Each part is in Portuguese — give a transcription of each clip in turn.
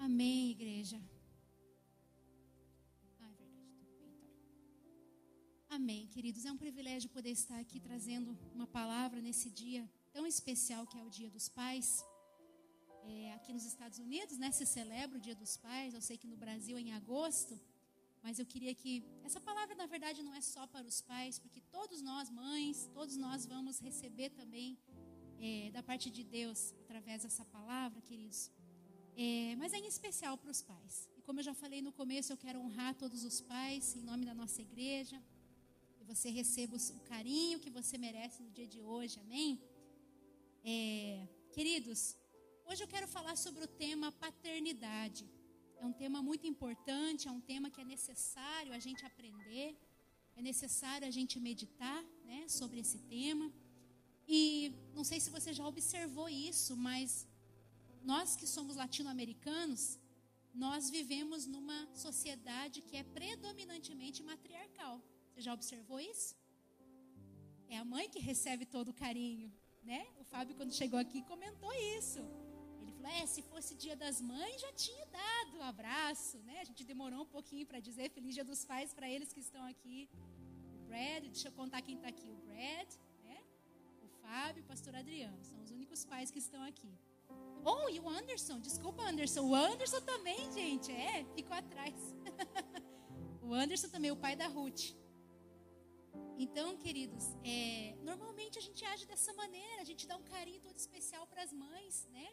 Amém, igreja. É verdade, tudo bem, então. Amém, queridos. É um privilégio poder estar aqui trazendo uma palavra nesse dia tão especial que é o Dia dos Pais. Aqui nos Estados Unidos, né, se celebra o Dia dos Pais. Eu sei que no Brasil é em agosto, mas eu queria que essa palavra, na verdade, não é só para os pais, porque todos nós, mães, todos nós vamos receber também da parte de Deus através dessa palavra, queridos. Mas é em especial para os pais. E como eu já falei no começo, eu quero honrar todos os pais em nome da nossa igreja. Que você receba o carinho que você merece no dia de hoje, amém? Queridos, hoje eu quero falar sobre o tema paternidade. É um tema muito importante, é um tema que é necessário a gente aprender, é necessário a gente meditar, né, sobre esse tema. E não sei se você já observou isso, mas nós que somos latino-americanos, nós vivemos numa sociedade que é predominantemente matriarcal. Você já observou isso? É a mãe que recebe todo o carinho, né? O Fábio, quando chegou aqui, comentou isso. Ele falou, se fosse Dia das Mães, já tinha dado um abraço, né? A gente demorou um pouquinho para dizer Feliz Dia dos Pais para eles que estão aqui. O Brad, deixa eu contar quem está aqui. O Brad, né? O Fábio e o pastor Adriano. São os únicos pais que estão aqui. Oh, e o Anderson, desculpa, Anderson. O Anderson também, gente, ficou atrás. O Anderson também, o pai da Ruth. Então, queridos, normalmente a gente age dessa maneira, a gente dá um carinho todo especial para as mães, né?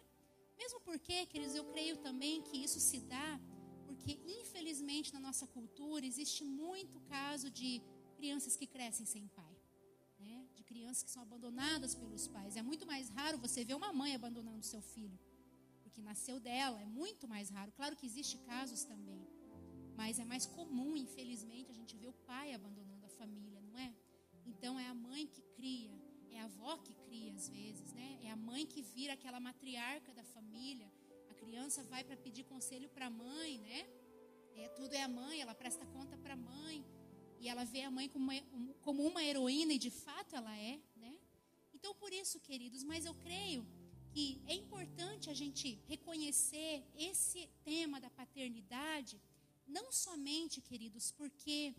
Mesmo porque, queridos, eu creio também que isso se dá porque, infelizmente, na nossa cultura, existe muito caso de crianças que crescem sem pai, né? De crianças que são abandonadas pelos pais. É muito mais raro você ver uma mãe abandonando seu filho, porque nasceu dela, é muito mais raro. Claro que existem casos também, mas é mais comum, infelizmente, a gente ver o pai abandonando a família, não é? Então é a mãe que cria, é a avó que cria às vezes, né? É a mãe que vira aquela matriarca da família. A criança vai para pedir conselho para a mãe, né? Tudo é a mãe, ela presta conta para a mãe. E ela vê a mãe como uma heroína, e de fato ela é, né? Então por isso, queridos, mas eu creio que é importante a gente reconhecer esse tema da paternidade, não somente, queridos, porque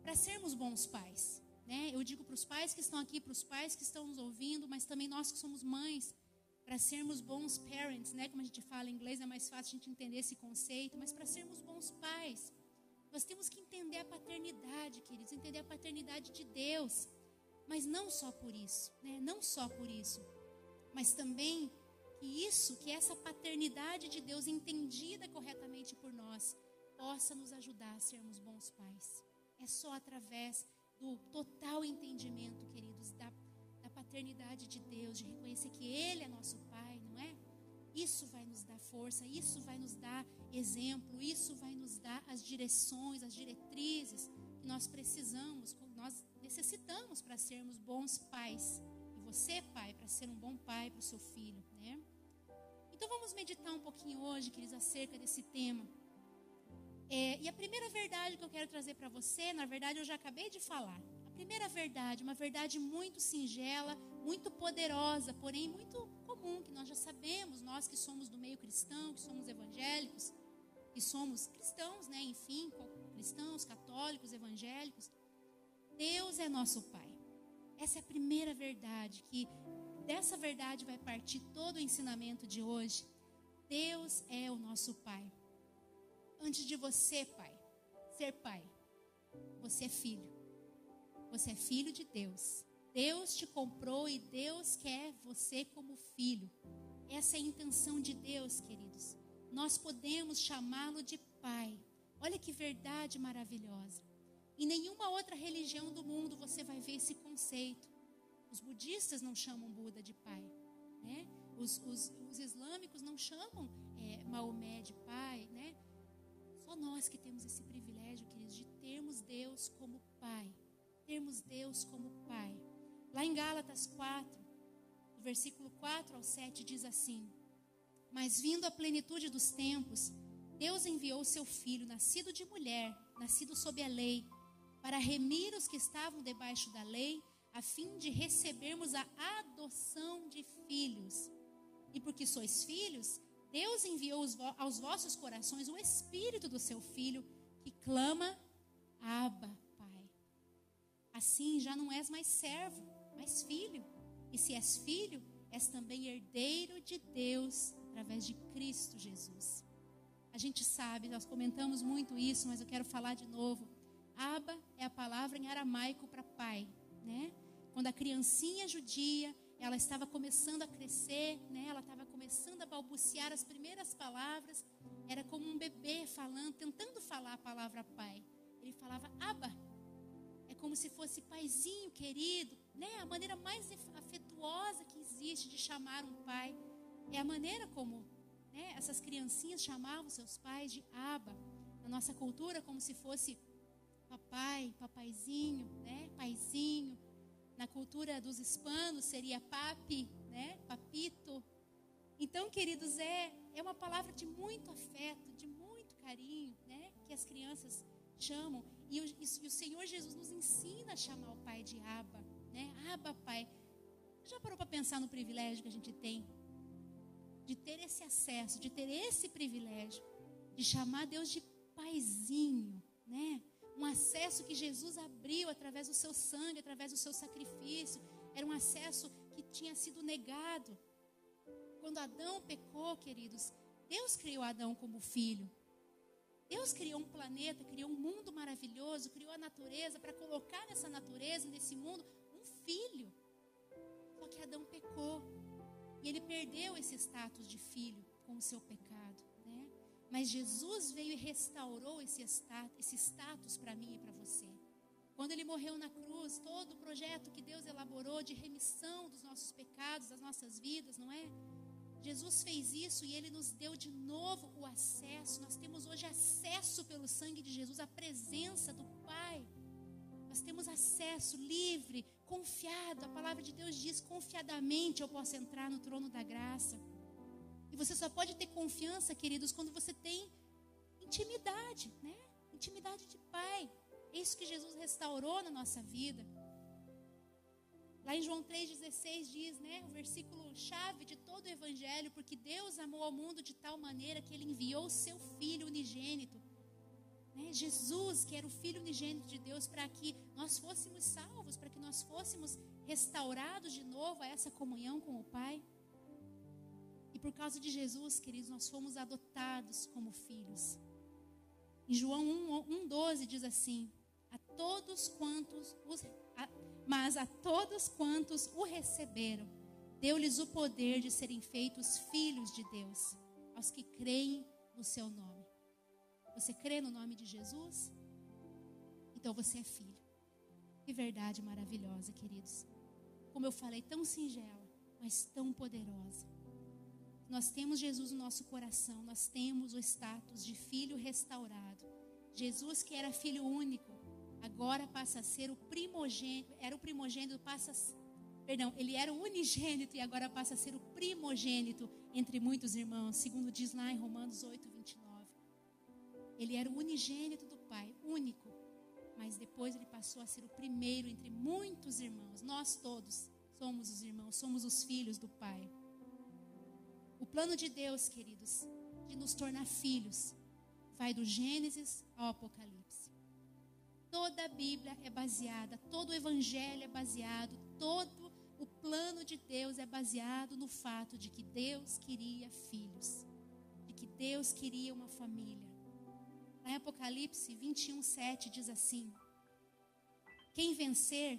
para sermos bons pais, né? Eu digo para os pais que estão aqui, para os pais que estão nos ouvindo, mas também nós que somos mães, para sermos bons parents, né? Como a gente fala em inglês, é mais fácil a gente entender esse conceito, mas para sermos bons pais, nós temos que entender a paternidade, queridos, entender a paternidade de Deus. Mas não só por isso, né? Não só por isso, mas também que essa paternidade de Deus entendida corretamente por nós, possa nos ajudar a sermos bons pais. É só através do total entendimento, queridos, da paternidade de Deus, de reconhecer que Ele é nosso Pai, não é? Isso vai nos dar força, isso vai nos dar exemplo, isso vai nos dar as direções, as diretrizes que nós precisamos, nós necessitamos para sermos bons pais. E você, pai, para ser um bom pai para o seu filho, né? Então vamos meditar um pouquinho hoje, queridos, acerca desse tema. E a primeira verdade que eu quero trazer para você, na verdade eu já acabei de falar. A primeira verdade, uma verdade muito singela, muito poderosa, porém muito comum, que nós já sabemos, nós que somos do meio cristão, que somos evangélicos, que somos cristãos, né? Enfim, cristãos, católicos, evangélicos. Deus é nosso Pai. Essa é a primeira verdade, que dessa verdade vai partir todo o ensinamento de hoje. Deus é o nosso Pai. Antes de você, pai, ser pai, você é filho. Você é filho de Deus. Deus te comprou e Deus quer você como filho. Essa é a intenção de Deus, queridos. Nós podemos chamá-lo de pai. Olha que verdade maravilhosa. Em nenhuma outra religião do mundo você vai ver esse conceito. Os budistas não chamam Buda de pai, né? Os islâmicos não chamam Maomé de pai, né? Só nós que temos esse privilégio, queridos, de termos Deus como Pai. Termos Deus como Pai. Lá em Gálatas 4, do versículo 4 ao 7, diz assim: Mas vindo a plenitude dos tempos, Deus enviou seu Filho, nascido de mulher, nascido sob a lei, para remir os que estavam debaixo da lei, a fim de recebermos a adoção de filhos. E porque sois filhos, Deus enviou aos vossos corações o Espírito do seu Filho, que clama, Abba, Pai. Assim já não és mais servo, mas filho. E se és filho, és também herdeiro de Deus, através de Cristo Jesus. A gente sabe, nós comentamos muito isso, mas eu quero falar de novo. Abba é a palavra em aramaico para pai, né? Quando a criancinha judia, ela estava começando a crescer, né? Ela estava começando a balbuciar as primeiras palavras. Era como um bebê falando, tentando falar a palavra pai. Ele falava Abba. É como se fosse paizinho querido, né? A maneira mais afetuosa que existe de chamar um pai. É a maneira como, né, essas criancinhas chamavam seus pais de Abba. Na nossa cultura, como se fosse papai, papaizinho, né? Paizinho. Na cultura dos hispanos seria papi, né? Papito. Então, queridos, é uma palavra de muito afeto, de muito carinho, né? Que as crianças chamam. E o Senhor Jesus nos ensina a chamar o Pai de Abba, né? Abba, Pai. Você já parou para pensar no privilégio que a gente tem? De ter esse acesso, de ter esse privilégio, de chamar Deus de Paizinho, né? Um acesso que Jesus abriu através do seu sangue, através do seu sacrifício. Era um acesso que tinha sido negado. Quando Adão pecou, queridos, Deus criou Adão como filho. Deus criou um planeta, criou um mundo maravilhoso, criou a natureza para colocar nessa natureza, nesse mundo, um filho. Só que Adão pecou. E ele perdeu esse status de filho com o seu pecado, né? Mas Jesus veio e restaurou esse status para mim e para você. Quando ele morreu na cruz, todo o projeto que Deus elaborou de remissão dos nossos pecados, das nossas vidas, não é? Jesus fez isso e ele nos deu de novo o acesso. Nós temos hoje acesso pelo sangue de Jesus, a presença do Pai. Nós temos acesso livre, confiado. A palavra de Deus diz, confiadamente eu posso entrar no trono da graça. E você só pode ter confiança, queridos, quando você tem intimidade, né? Intimidade de Pai. É isso que Jesus restaurou na nossa vida. Lá em João 3,16 diz, né? O versículo chave de todo o Evangelho, porque Deus amou ao mundo de tal maneira que Ele enviou o seu Filho unigênito. Né? Jesus, que era o Filho unigênito de Deus, para que nós fôssemos salvos, para que nós fôssemos restaurados de novo a essa comunhão com o Pai. E por causa de Jesus, queridos, nós fomos adotados como filhos. Em João 1,12 diz assim, mas a todos quantos o receberam, deu-lhes o poder de serem feitos filhos de Deus, aos que creem no seu nome. Você crê no nome de Jesus? Então você é filho. Que verdade maravilhosa, queridos. Como eu falei, tão singela, mas tão poderosa. Nós temos Jesus no nosso coração, nós temos o status de filho restaurado. Jesus, que era filho único, agora passa a ser o primogênito, ele era o unigênito e agora passa a ser o primogênito entre muitos irmãos, segundo diz lá em Romanos 8:29. Ele era o unigênito do Pai, único, mas depois ele passou a ser o primeiro entre muitos irmãos. Nós todos somos os irmãos, somos os filhos do Pai. O plano de Deus, queridos, de nos tornar filhos, vai do Gênesis ao Apocalipse. Toda a Bíblia é baseada, todo o Evangelho é baseado, todo o plano de Deus é baseado no fato de que Deus queria filhos, de que Deus queria uma família. Lá em Apocalipse 21:7 diz assim: quem vencer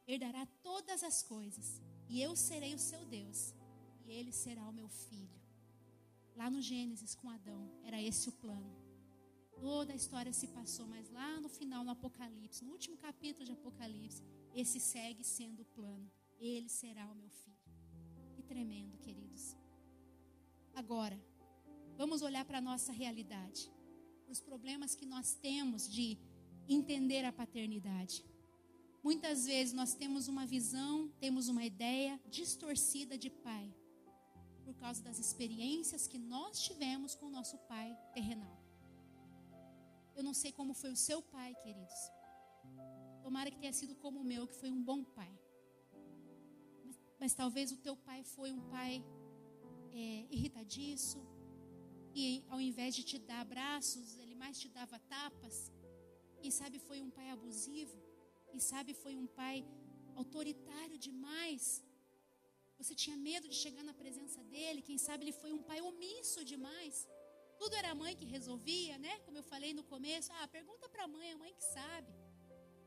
herdará todas as coisas, e eu serei o seu Deus, e ele será o meu filho. Lá no Gênesis com Adão, era esse o plano. Toda a história se passou, mas lá no final, no Apocalipse, no último capítulo de Apocalipse, esse segue sendo o plano. Ele será o meu filho. Que tremendo, queridos. Agora, vamos olhar para a nossa realidade, para os problemas que nós temos de entender a paternidade. Muitas vezes nós temos uma visão, temos uma ideia distorcida de pai, por causa das experiências que nós tivemos com o nosso pai terrenal. Eu não sei como foi o seu pai, queridos. Tomara que tenha sido como o meu, que foi um bom pai. Mas talvez o teu pai foi um pai irritadiço, ao invés de te dar abraços, ele mais te dava tapas. Quem sabe foi um pai abusivo. Quem sabe foi um pai autoritário demais. Você tinha medo de chegar na presença dele. Quem sabe ele foi um pai omisso demais. Tudo era a mãe que resolvia, né? Como eu falei no começo. Pergunta para a mãe que sabe.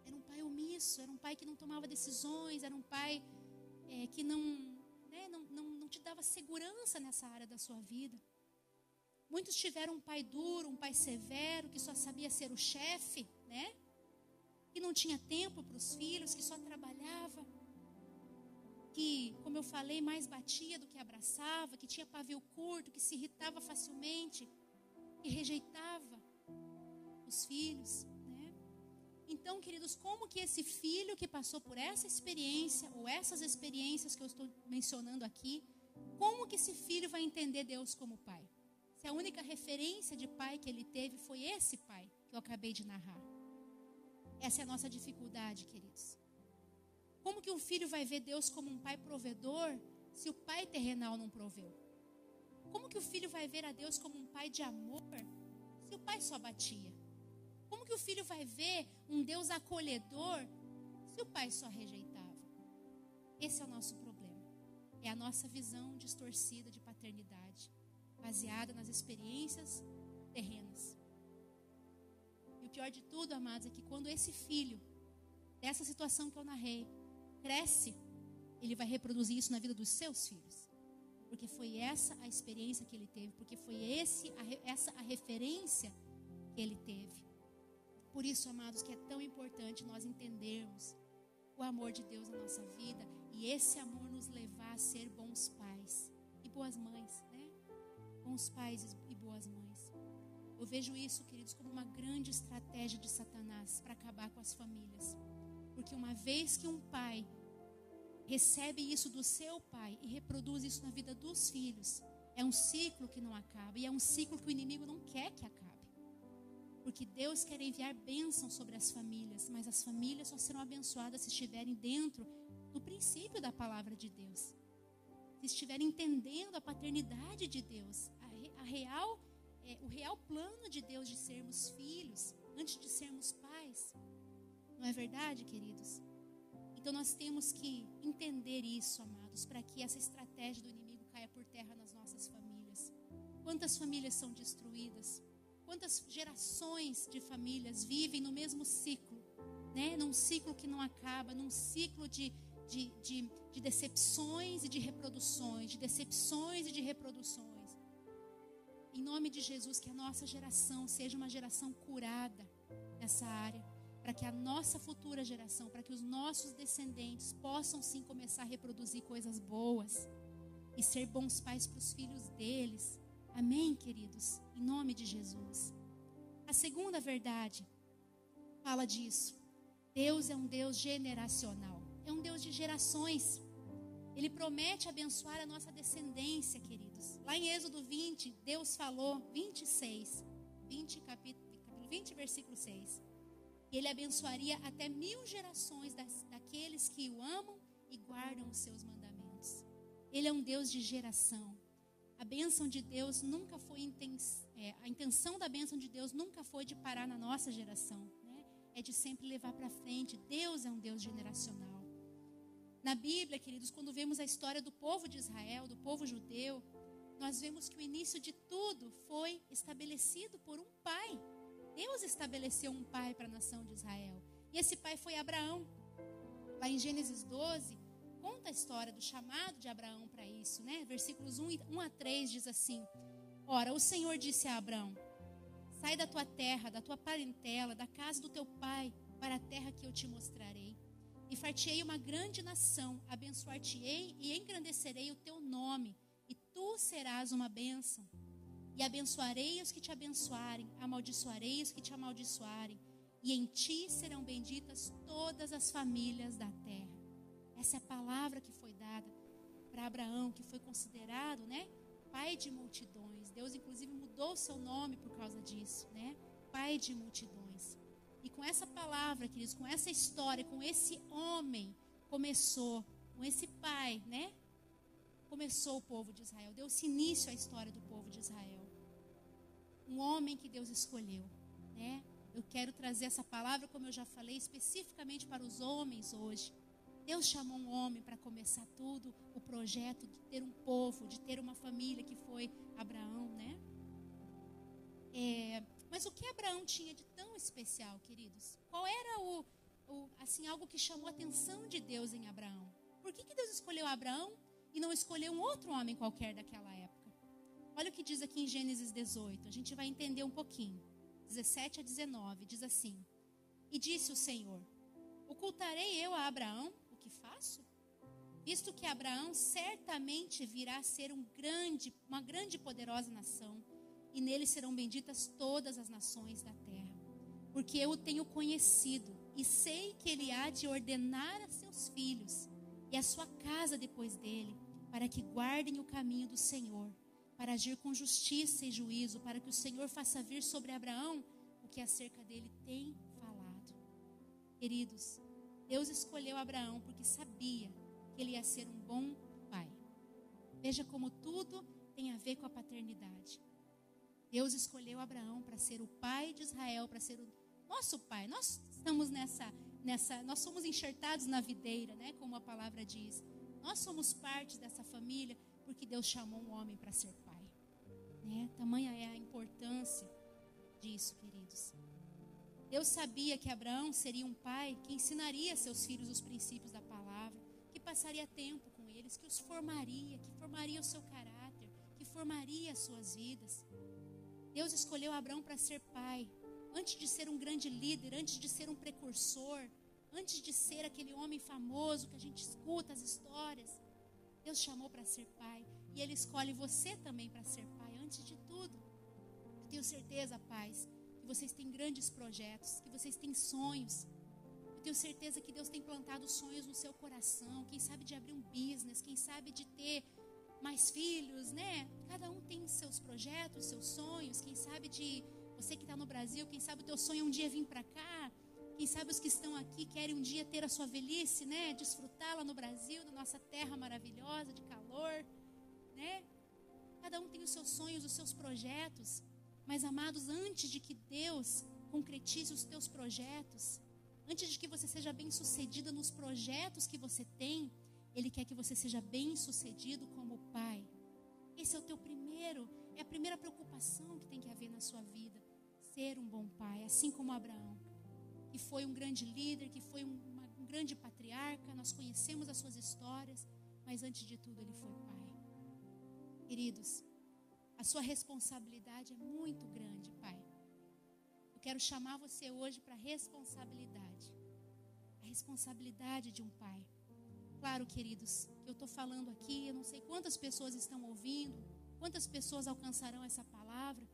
Era um pai omisso, era um pai que não tomava decisões, era um pai que não te dava segurança nessa área da sua vida. Muitos tiveram um pai duro, um pai severo, que só sabia ser o chefe, né? Que não tinha tempo para os filhos, que só trabalhava. Que, como eu falei, mais batia do que abraçava, que tinha pavio curto, que se irritava facilmente, que rejeitava os filhos, né? Então, queridos, como que esse filho que passou por essa experiência, ou essas experiências que eu estou mencionando aqui, como que esse filho vai entender Deus como pai? Se a única referência de pai que ele teve foi esse pai que eu acabei de narrar. Essa é a nossa dificuldade, queridos. Como que um filho vai ver Deus como um pai provedor se o pai terrenal não proveu? Como que o filho vai ver a Deus como um pai de amor se o pai só batia? Como que o filho vai ver um Deus acolhedor se o pai só rejeitava? Esse é o nosso problema. É a nossa visão distorcida de paternidade, baseada nas experiências terrenas. E o pior de tudo, amados, é que quando esse filho, dessa situação que eu narrei, cresce, ele vai reproduzir isso na vida dos seus filhos. Porque foi essa a experiência que ele teve, porque foi essa a referência que ele teve. Por isso, amados, que é tão importante nós entendermos o amor de Deus na nossa vida e esse amor nos levar a ser bons pais e boas mães, né? Bons pais e boas mães. Eu vejo isso, queridos, como uma grande estratégia de Satanás para acabar com as famílias. Porque uma vez que um pai recebe isso do seu pai e reproduz isso na vida dos filhos, é um ciclo que não acaba. E é um ciclo que o inimigo não quer que acabe. Porque Deus quer enviar bênção sobre as famílias, mas as famílias só serão abençoadas se estiverem dentro do princípio da palavra de Deus. Se estiverem entendendo a paternidade de Deus, o real plano de Deus de sermos filhos, antes de sermos pais. Não é verdade, queridos? Então nós temos que entender isso, amados, para que essa estratégia do inimigo caia por terra nas nossas famílias. Quantas famílias são destruídas? Quantas gerações de famílias vivem no mesmo ciclo, né? Num ciclo que não acaba, num ciclo de decepções e de reproduções, de decepções e de reproduções. Em nome de Jesus, que a nossa geração seja uma geração curada nessa área, para que a nossa futura geração, para que os nossos descendentes possam sim começar a reproduzir coisas boas e ser bons pais para os filhos deles. Amém, queridos? Em nome de Jesus. A segunda verdade fala disso. Deus é um Deus generacional. É um Deus de gerações. Ele promete abençoar a nossa descendência, queridos. Lá em Êxodo 20, Deus falou, capítulo 20, versículo 6. Ele abençoaria até 1000 gerações daqueles que o amam e guardam os seus mandamentos. Ele é um Deus de geração. A bênção de Deus nunca foi a intenção da bênção de Deus nunca foi de parar na nossa geração, né? É de sempre levar para frente. Deus é um Deus generacional. Na Bíblia, queridos, quando vemos a história do povo de Israel, do povo judeu, nós vemos que o início de tudo foi estabelecido por um pai. Deus estabeleceu um pai para a nação de Israel. E esse pai foi Abraão. Lá em Gênesis 12, conta a história do chamado de Abraão para isso, né? Versículos 1 a 3 diz assim: Ora, o Senhor disse a Abraão: sai da tua terra, da tua parentela, da casa do teu pai, para a terra que eu te mostrarei. E far-te-ei uma grande nação, abençoar-te-ei e engrandecerei o teu nome, e tu serás uma bênção. E abençoarei os que te abençoarem, amaldiçoarei os que te amaldiçoarem, e em ti serão benditas todas as famílias da terra. Essa é a palavra que foi dada para Abraão, que foi considerado, né, pai de multidões. Deus, inclusive, mudou o seu nome por causa disso, né? Pai de multidões. E com essa palavra, queridos, com essa história, com esse homem, começou, com esse pai, né? Começou o povo de Israel. Deu-se início à história do povo de Israel. um homem que Deus escolheu, né? Eu quero trazer essa palavra, como eu já falei, especificamente para os homens hoje. Deus chamou um homem para começar tudo, o projeto de ter um povo, de ter uma família, que foi Abraão, né? Mas o que Abraão tinha de tão especial, queridos? Qual era assim, algo que chamou a atenção de Deus em Abraão? Por que Deus escolheu Abraão e não escolheu um outro homem qualquer daquela época? Olha o que diz aqui em Gênesis 18, a gente vai entender um pouquinho. 17 a 19, diz assim: E disse o Senhor: Ocultarei eu a Abraão o que faço? Visto que Abraão certamente virá a ser uma grande e poderosa nação, e nele serão benditas todas as nações da terra. Porque eu o tenho conhecido, e sei que ele há de ordenar a seus filhos, e a sua casa depois dele, para que guardem o caminho do Senhor, para agir com justiça e juízo, para que o Senhor faça vir sobre Abraão o que acerca dele tem falado. Queridos, Deus escolheu Abraão porque sabia que ele ia ser um bom pai. Veja como tudo tem a ver com a paternidade. Deus escolheu Abraão para ser o pai de Israel, para ser o nosso pai. Nós estamos nós somos enxertados na videira, né, como a palavra diz. Nós somos parte dessa família porque Deus chamou um homem para ser pai, né? Tamanha é a importância disso, queridos. Deus sabia que Abraão seria um pai que ensinaria a seus filhos os princípios da palavra, que passaria tempo com eles, que os formaria, que formaria o seu caráter, que formaria as suas vidas. Deus escolheu Abraão para ser pai, antes de ser um grande líder, antes de ser um precursor, antes de ser aquele homem famoso que a gente escuta as histórias. Deus chamou para ser pai, e Ele escolhe você também para ser pai, antes de tudo. Eu tenho certeza, pais, que vocês têm grandes projetos, que vocês têm sonhos. Eu tenho certeza que Deus tem plantado sonhos no seu coração, quem sabe de abrir um business, quem sabe de ter mais filhos, né? Cada um tem seus projetos, seus sonhos. Quem sabe de você que está no Brasil, quem sabe o teu sonho é um dia vir para cá. Quem sabe os que estão aqui querem um dia ter a sua velhice, né? Desfrutá-la no Brasil, na nossa terra maravilhosa de calor, né? Cada um tem os seus sonhos, os seus projetos. Mas, amados, antes de que Deus concretize os teus projetos, antes de que você seja bem-sucedida nos projetos que você tem, Ele quer que você seja bem-sucedido como pai. Esse é a primeira preocupação que tem que haver na sua vida. Ser um bom pai, assim como Abraão, que foi um grande líder, que foi um grande patriarca. Nós conhecemos as suas histórias, mas antes de tudo ele foi pai. Queridos, a sua responsabilidade é muito grande, pai. Eu quero chamar você hoje para a responsabilidade de um pai. Claro, queridos, que eu estou falando aqui, eu não sei quantas pessoas estão ouvindo, quantas pessoas alcançarão essa palavra,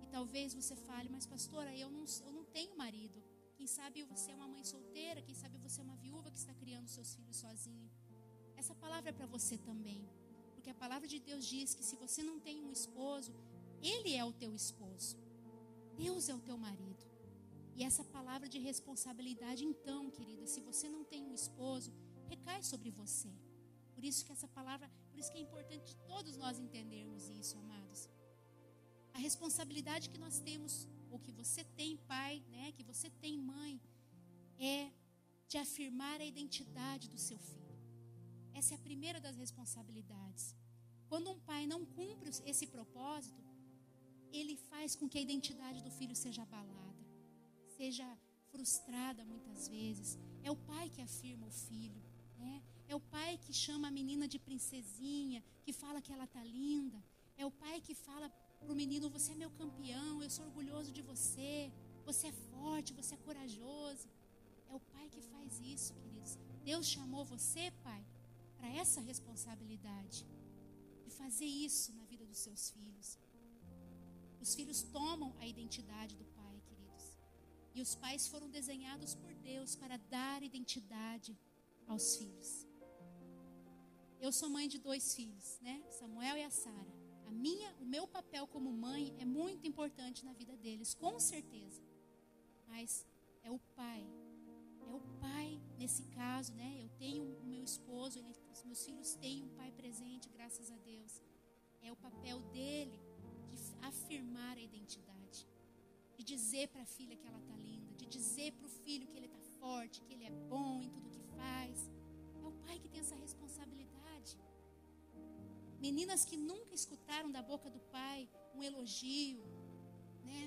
e talvez você fale: mas pastora, eu não tenho marido. Quem sabe você é uma mãe solteira, quem sabe você é uma viúva que está criando seus filhos sozinha. Essa palavra é para você também, porque a palavra de Deus diz que se você não tem um esposo, Ele é o teu esposo, Deus é o teu marido. E essa palavra de responsabilidade, então, querida, se você não tem um esposo, recai sobre você. Por isso que essa palavra, por isso que é importante todos nós entendermos isso, amados. A responsabilidade que nós temos, ou que você tem, pai, né, que você tem, mãe, é de afirmar a identidade do seu filho. Essa é a primeira das responsabilidades. Quando um pai não cumpre esse propósito, ele faz com que a identidade do filho seja abalada, seja frustrada muitas vezes. É o pai que afirma o filho, né? É o pai que chama a menina de princesinha, que fala que ela está linda. É o pai que fala para o menino: você é meu campeão, eu sou orgulhoso de você, você é forte, você é corajoso. É o pai que faz isso, queridos. Deus chamou você, pai, para essa responsabilidade de fazer isso na vida dos seus filhos. Os filhos tomam a identidade do pai, queridos. E os pais foram desenhados por Deus para dar identidade aos filhos. Eu sou mãe de 2 filhos, né? Samuel e a Sara. O meu papel como mãe é muito importante na vida deles, com certeza. Mas é o pai. É o pai, nesse caso, né? Eu tenho o meu esposo, os meus filhos têm um pai presente, graças a Deus. É o papel dele de afirmar a identidade. dizer para a filha que ela está linda, de dizer para o filho que ele está forte, que ele é bom em tudo que faz. É o pai que tem essa responsabilidade. Meninas que nunca escutaram da boca do pai um elogio, né?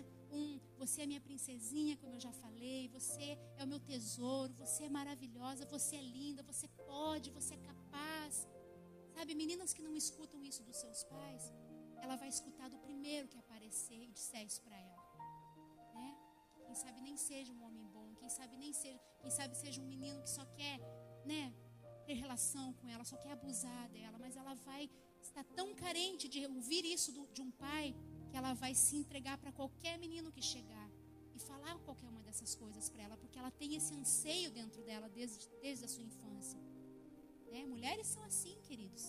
Você é minha princesinha, como eu já falei, você é o meu tesouro, você é maravilhosa, você é linda, você pode, você é capaz. Sabe, meninas que não escutam isso dos seus pais, ela vai escutar do primeiro que aparecer e disser isso para ela, né? Quem sabe nem seja um homem bom, quem sabe seja um menino que só quer, né, ter relação com ela, só quer abusar dela, mas ela vai estar tão carente de ouvir isso de um pai, que ela vai se entregar para qualquer menino que chegar e falar qualquer uma dessas coisas para ela, porque ela tem esse anseio dentro dela desde a sua infância, né? Mulheres são assim, queridos.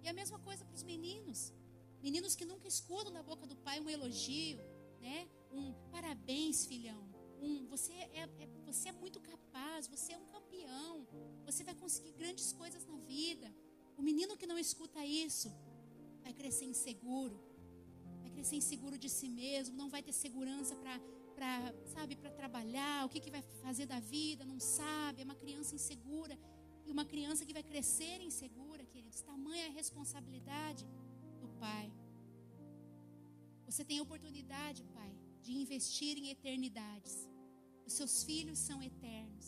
E a mesma coisa para os meninos. Meninos que nunca escutam da boca do pai um elogio, né? Parabéns, filhão. Você é muito capaz, você é um campeão, você vai conseguir grandes coisas na vida. O menino que não escuta isso vai crescer inseguro de si mesmo, não vai ter segurança para trabalhar, o que vai fazer da vida, não sabe, é uma criança insegura. E uma criança que vai crescer insegura, queridos, tamanha é a responsabilidade do pai. Você tem a oportunidade, pai, de investir em eternidades. Os seus filhos são eternos.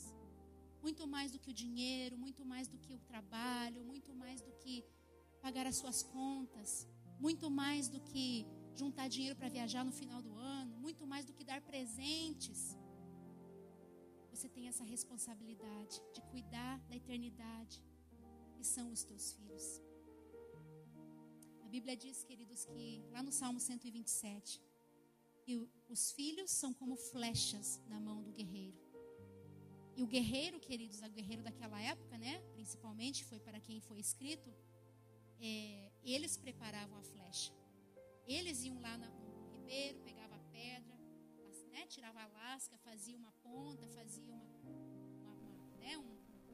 Muito mais do que o dinheiro, muito mais do que o trabalho, muito mais do que pagar as suas contas, muito mais do que juntar dinheiro para viajar no final do ano, muito mais do que dar presentes. Você tem essa responsabilidade de cuidar da eternidade, que são os teus filhos. A Bíblia diz, queridos, que lá no Salmo 127, que os filhos são como flechas na mão do guerreiro. E o guerreiro, queridos, o guerreiro daquela época, né, principalmente, foi para quem foi escrito, eles preparavam a flecha. Eles iam lá no ribeiro, pegavam a pedra, né, tirava a lasca, fazia uma ponta, fazia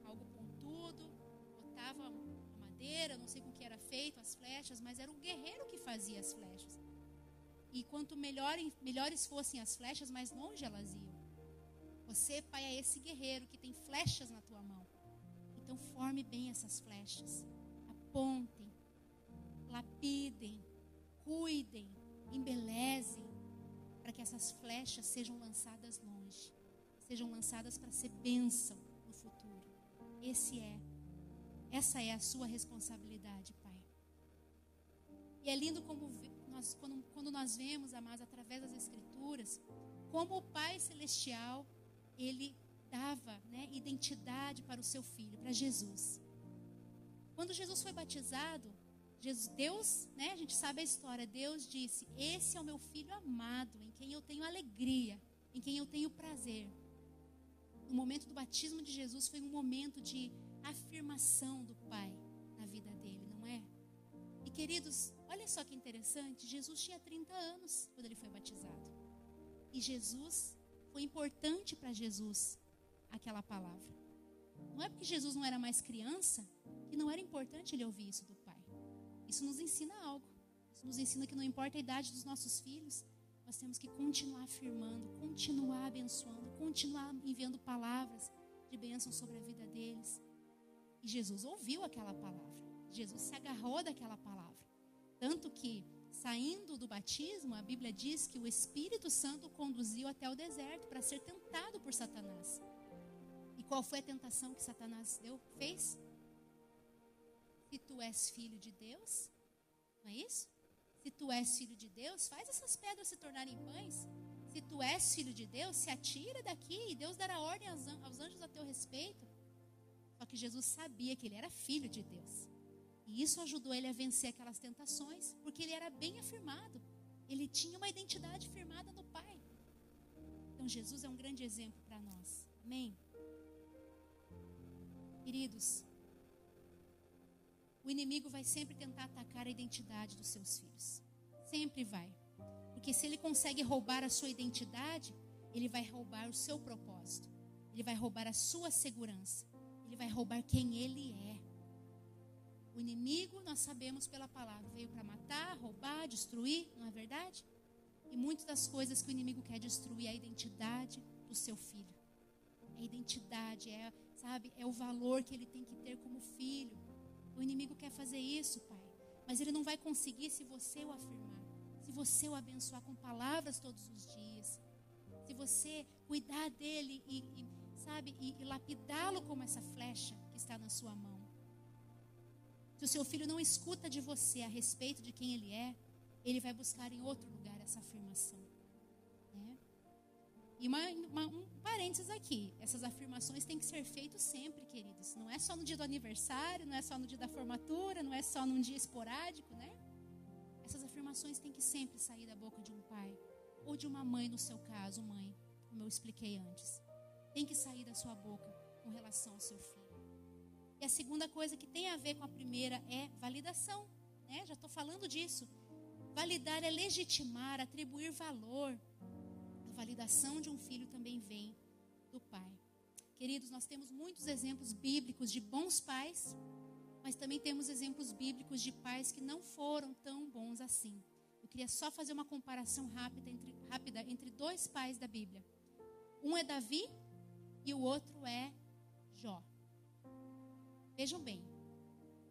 algo pontudo, botava uma madeira, não sei com que era feito as flechas, mas era o guerreiro que fazia as flechas. E quanto melhores fossem as flechas, mais longe elas iam. Você, pai, é esse guerreiro que tem flechas na tua mão. Então forme bem essas flechas, apontem, lapidem, cuidem, embelezem, para que essas flechas sejam lançadas longe, sejam lançadas para ser bênção no futuro. Essa é a sua responsabilidade, pai. E é lindo quando nós vemos, amados, através das Escrituras, como o Pai Celestial, Ele dava, né, identidade para o seu Filho, para Jesus. Quando Jesus foi batizado, Deus, né, a gente sabe a história, Deus disse: esse é o meu Filho amado, em quem eu tenho alegria, em quem eu tenho prazer. O momento do batismo de Jesus foi um momento de afirmação do Pai na vida dele, não é? E queridos, olha só que interessante, Jesus tinha 30 anos quando ele foi batizado. E foi importante para Jesus aquela palavra. Não é porque Jesus não era mais criança que não era importante ele ouvir isso do Pai. Isso nos ensina algo. Isso nos ensina que não importa a idade dos nossos filhos, nós temos que continuar afirmando, continuar abençoando, continuar enviando palavras de bênção sobre a vida deles. E Jesus ouviu aquela palavra. Jesus se agarrou daquela palavra. Tanto que, saindo do batismo, a Bíblia diz que o Espírito Santo o conduziu até o deserto para ser tentado por Satanás. E qual foi a tentação que Satanás fez? Se tu és filho de Deus, não é isso? Se tu és filho de Deus, faz essas pedras se tornarem pães. Se tu és filho de Deus, se atira daqui e Deus dará ordem aos anjos a teu respeito. Só que Jesus sabia que ele era filho de Deus. E isso ajudou ele a vencer aquelas tentações, porque ele era bem afirmado. Ele tinha uma identidade firmada no Pai. Então Jesus é um grande exemplo para nós. Amém? Queridos, o inimigo vai sempre tentar atacar a identidade dos seus filhos. Sempre vai. Porque se ele consegue roubar a sua identidade, ele vai roubar o seu propósito. Ele vai roubar a sua segurança. Ele vai roubar quem ele é. O inimigo, nós sabemos pela palavra, veio para matar, roubar, destruir, não é verdade? E muitas das coisas que o inimigo quer destruir é a identidade do seu filho. É a identidade, sabe, é o valor que ele tem que ter como filho. O inimigo quer fazer isso, pai. Mas ele não vai conseguir se você o afirmar. Se você o abençoar com palavras todos os dias. Se você cuidar dele e lapidá-lo como essa flecha que está na sua mão. Se o seu filho não escuta de você a respeito de quem ele é, ele vai buscar em outro lugar essa afirmação. Né? E um parênteses aqui. Essas afirmações têm que ser feitas sempre, queridos. Não é só no dia do aniversário, não é só no dia da formatura, não é só num dia esporádico, né? Essas afirmações têm que sempre sair da boca de um pai. Ou de uma mãe, no seu caso, mãe, como eu expliquei antes. Tem que sair da sua boca com relação ao seu filho. E a segunda coisa que tem a ver com a primeira é validação. Né? Já estou falando disso. Validar é legitimar, atribuir valor. A validação de um filho também vem do pai. Queridos, nós temos muitos exemplos bíblicos de bons pais, mas também temos exemplos bíblicos de pais que não foram tão bons assim. Eu queria só fazer uma comparação rápida entre dois pais da Bíblia. Um é Davi e o outro é Jó. Vejam bem,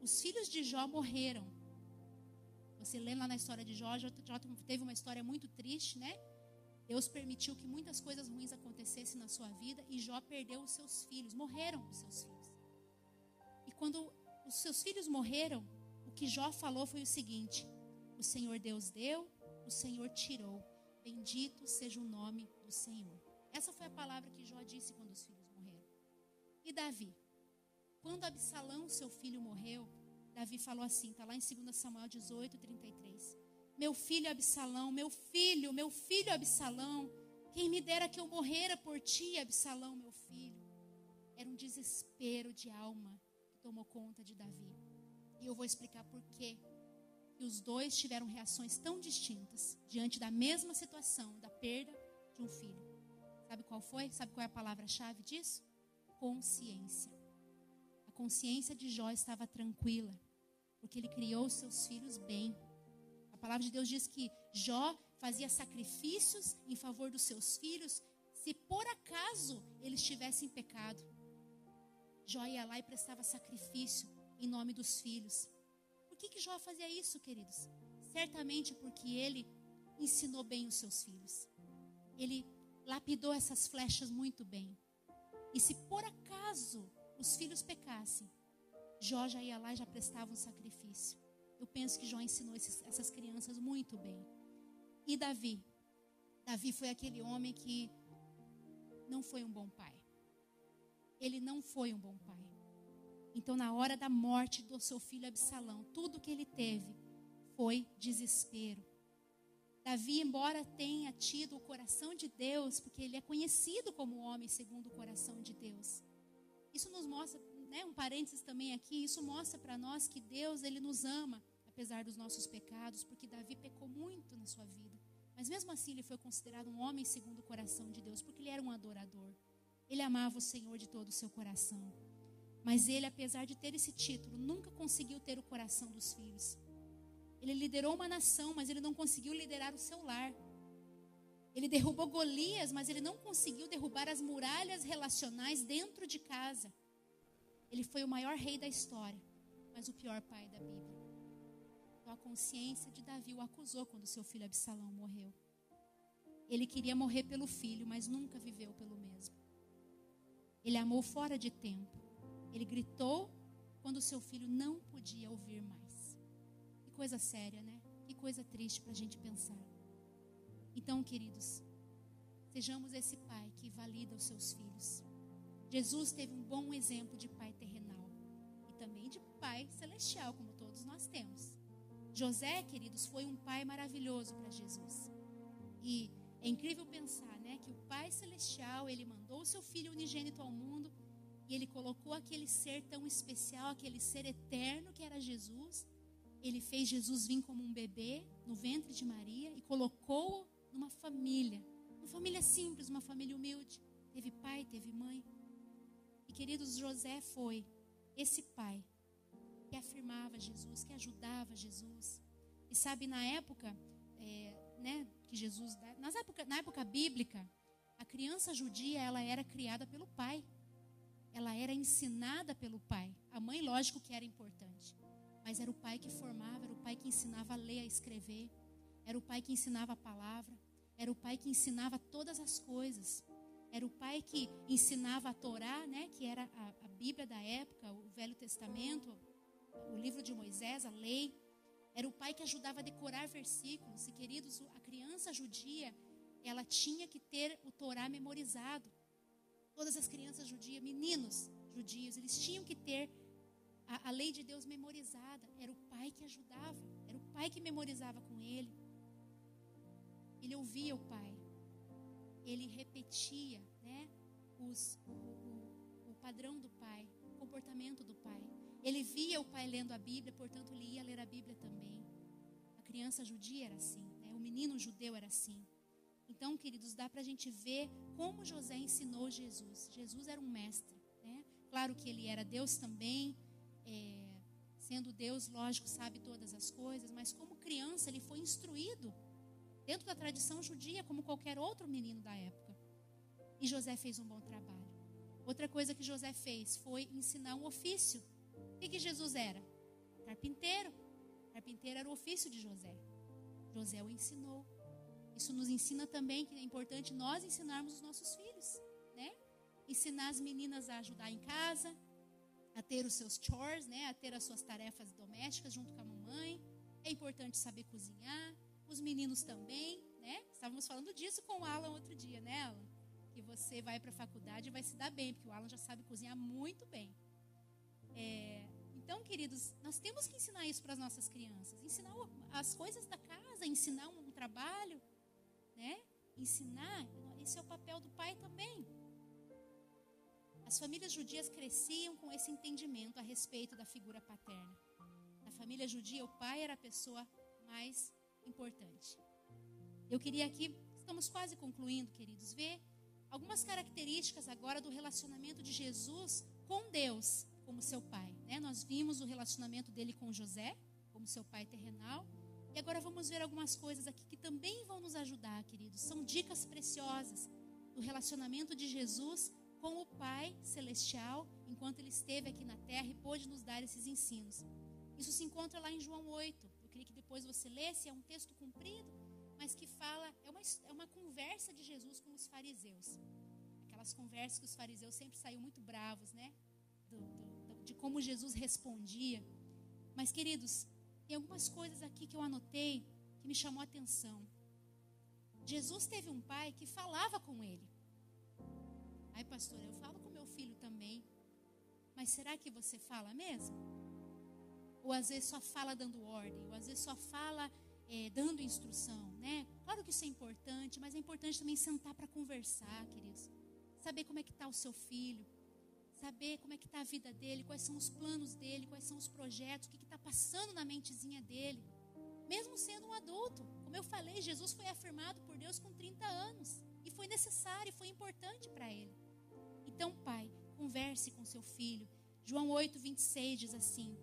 os filhos de Jó morreram. Você lê lá na história de Jó teve uma história muito triste, né? Deus permitiu que muitas coisas ruins acontecessem na sua vida e Jó perdeu os seus filhos, morreram os seus filhos. E quando os seus filhos morreram, o que Jó falou foi o seguinte: o Senhor Deus deu, o Senhor tirou. Bendito seja o nome do Senhor. Essa foi a palavra que Jó disse quando os filhos morreram. E Davi? Quando Absalão, seu filho, morreu, Davi falou assim, está lá em 2 Samuel 18, 33. Meu filho Absalão, meu filho Absalão, quem me dera que eu morrera por ti, Absalão, meu filho. Era um desespero de alma que tomou conta de Davi. E eu vou explicar por quê. E os dois tiveram reações tão distintas diante da mesma situação, da perda de um filho. Sabe qual foi? Sabe qual é a palavra-chave disso? Consciência. A consciência de Jó estava tranquila, porque ele criou os seus filhos bem. A palavra de Deus diz que Jó fazia sacrifícios em favor dos seus filhos, se por acaso eles tivessem pecado. Jó ia lá e prestava sacrifício em nome dos filhos. Por que Jó fazia isso, queridos? Certamente porque ele ensinou bem os seus filhos. Ele lapidou essas flechas muito bem. E se por acaso os filhos pecassem, Jó já ia lá e já prestava um sacrifício. Eu penso que Jó ensinou essas crianças muito bem. E Davi? Davi foi aquele homem que não foi um bom pai. Ele não foi um bom pai. Então, na hora da morte do seu filho Absalão, tudo que ele teve foi desespero. Davi, embora tenha tido o coração de Deus, porque ele é conhecido como homem segundo o coração de Deus. Isso nos mostra, né, um parênteses também aqui, isso mostra para nós que Deus, ele nos ama, apesar dos nossos pecados, porque Davi pecou muito na sua vida. Mas mesmo assim ele foi considerado um homem segundo o coração de Deus, porque ele era um adorador. Ele amava o Senhor de todo o seu coração. Mas ele, apesar de ter esse título, nunca conseguiu ter o coração dos filhos. Ele liderou uma nação, mas ele não conseguiu liderar o seu lar. Ele derrubou Golias, mas ele não conseguiu derrubar as muralhas relacionais dentro de casa. Ele foi o maior rei da história, mas o pior pai da Bíblia. Então a consciência de Davi o acusou quando seu filho Absalão morreu. Ele queria morrer pelo filho, mas nunca viveu pelo mesmo. Ele amou fora de tempo. Ele gritou quando seu filho não podia ouvir mais. Que coisa séria, né? Que coisa triste para a gente pensar. Então, queridos, sejamos esse pai que valida os seus filhos. Jesus teve um bom exemplo de pai terrenal e também de pai celestial, como todos nós temos. José, queridos, foi um pai maravilhoso para Jesus. E é incrível pensar, né, que o Pai Celestial, ele mandou o seu Filho unigênito ao mundo e ele colocou aquele ser tão especial, aquele ser eterno que era Jesus. Ele fez Jesus vir como um bebê no ventre de Maria e colocou-o numa família simples, uma família humilde. Teve pai, teve mãe. E, queridos, José foi esse pai que afirmava Jesus, que ajudava Jesus. E sabe, na época, que Jesus... Na época bíblica, a criança judia, ela era criada pelo pai. Ela era ensinada pelo pai. A mãe, lógico que era importante. Mas era o pai que formava, era o pai que ensinava a ler, a escrever. Era o pai que ensinava a palavra. Era o pai que ensinava todas as coisas. Era o pai que ensinava a Torá, né, que era a Bíblia da época, o Velho Testamento, o livro de Moisés, a lei. Era o pai que ajudava a decorar versículos. E, queridos, a criança judia, ela tinha que ter o Torá memorizado. Todas as crianças judias, meninos judios, eles tinham que ter a lei de Deus memorizada. Era o pai que ajudava, era o pai que memorizava com ele. Ele ouvia o pai, ele repetia, né, o padrão do pai, o comportamento do pai. Ele via o pai lendo a Bíblia, portanto ele ia ler a Bíblia também. A criança judia era assim, né? O menino judeu era assim. Então, queridos, dá para a gente ver como José ensinou Jesus. Jesus era um mestre, né? Claro que ele era Deus também, sendo Deus, lógico, sabe todas as coisas, mas como criança ele foi instruído dentro da tradição judia, como qualquer outro menino da época. E José fez um bom trabalho. Outra coisa que José fez foi ensinar um ofício. O que Jesus era? Carpinteiro. Carpinteiro era o ofício de José. José o ensinou. Isso nos ensina também que é importante nós ensinarmos os nossos filhos, né? Ensinar as meninas a ajudar em casa, a ter os seus chores, né? A ter as suas tarefas domésticas junto com a mamãe. É importante saber cozinhar. Os meninos também, né? Estávamos falando disso com o Alan outro dia, né, Alan? Que você vai para a faculdade e vai se dar bem, porque o Alan já sabe cozinhar muito bem. Então, queridos, nós temos que ensinar isso para as nossas crianças. Ensinar as coisas da casa, ensinar um trabalho, né? Ensinar, esse é o papel do pai também. As famílias judias cresciam com esse entendimento a respeito da figura paterna. Na família judia, o pai era a pessoa mais importante. Eu queria aqui, estamos quase concluindo, queridos, ver algumas características agora do relacionamento de Jesus com Deus como seu pai, né? Nós vimos o relacionamento dele com José, como seu pai terrenal, e agora vamos ver algumas coisas aqui que também vão nos ajudar, queridos. São dicas preciosas do relacionamento de Jesus com o Pai Celestial, enquanto ele esteve aqui na terra e pôde nos dar esses ensinos. Isso se encontra lá em João 8. Eu queria que depois você lesse, é um texto comprido, mas que fala, é uma conversa de Jesus com os fariseus. Aquelas conversas que os fariseus sempre saíam muito bravos, né? De como Jesus respondia. Mas, queridos, tem algumas coisas aqui que eu anotei que me chamou a atenção. Jesus teve um pai que falava com ele. Ai, pastora, eu falo com meu filho também. Mas será que você fala mesmo? Ou às vezes só fala dando ordem, ou às vezes só fala dando instrução, né? Claro que isso é importante, mas é importante também sentar para conversar, queridos. Saber como é que está o seu filho. Saber como é que está a vida dele, quais são os planos dele, quais são os projetos, o que está passando na mentezinha dele. Mesmo sendo um adulto, como eu falei, Jesus foi afirmado por Deus com 30 anos. E foi necessário, foi importante para ele. Então, pai, converse com seu filho. João 8, 26 diz assim,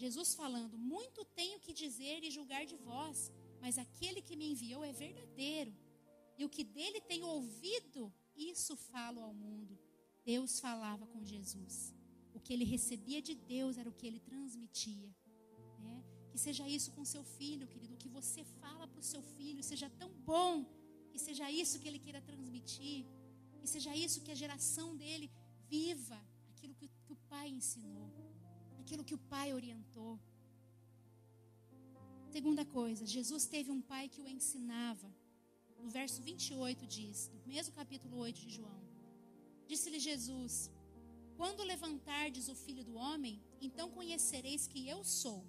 Jesus falando, muito tenho que dizer e julgar de vós, mas aquele que me enviou é verdadeiro. E o que dele tenho ouvido, isso falo ao mundo. Deus falava com Jesus. O que ele recebia de Deus era o que ele transmitia, né? Que seja isso com seu filho, querido. O que você fala para o seu filho seja tão bom, que seja isso que ele queira transmitir, que seja isso que a geração dele viva, aquilo que o pai ensinou, aquilo que o pai orientou. Segunda coisa, Jesus teve um pai que o ensinava. No verso 28 diz, no mesmo capítulo 8 de João, disse-lhe Jesus, quando levantardes o Filho do Homem, então conhecereis que eu sou,